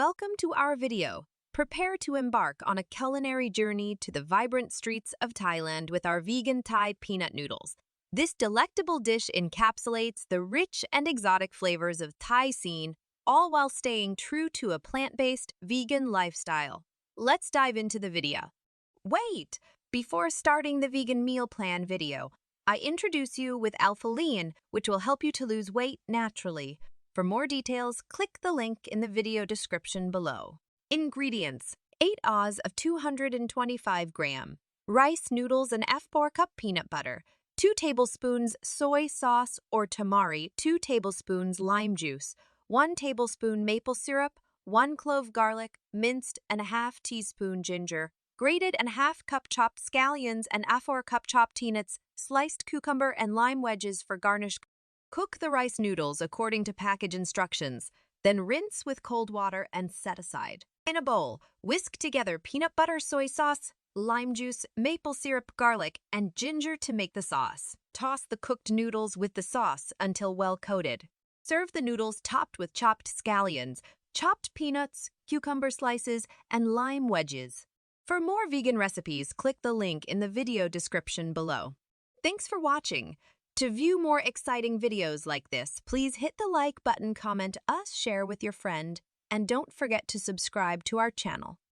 Welcome to our video. Prepare to embark on a culinary journey to the vibrant streets of Thailand with our vegan Thai peanut noodles. This delectable dish encapsulates the rich and exotic flavors of Thai cuisine, all while staying true to a plant-based vegan lifestyle. Let's dive into the video. Wait! Before starting the vegan meal plan video, I introduce you with alpha-lean, which will help you to lose weight naturally. For more details, click the link in the video description below. Ingredients: 8 oz of 225 gram, rice noodles and F4 cup peanut butter, 2 tablespoons soy sauce or tamari, 2 tablespoons lime juice, 1 tablespoon maple syrup, 1 clove garlic, minced and a half teaspoon ginger, grated and half cup chopped scallions and F4 cup chopped peanuts, sliced cucumber and lime wedges for garnish. Cook the rice noodles according to package instructions, then rinse with cold water and set aside. In a bowl, whisk together peanut butter, soy sauce, lime juice, maple syrup, garlic, and ginger to make the sauce. Toss the cooked noodles with the sauce until well coated. Serve the noodles topped with chopped scallions, chopped peanuts, cucumber slices, and lime wedges. For more vegan recipes, click the link in the video description below. Thanks for watching. To view more exciting videos like this, please hit the like button, comment us, share with your friend, and don't forget to subscribe to our channel.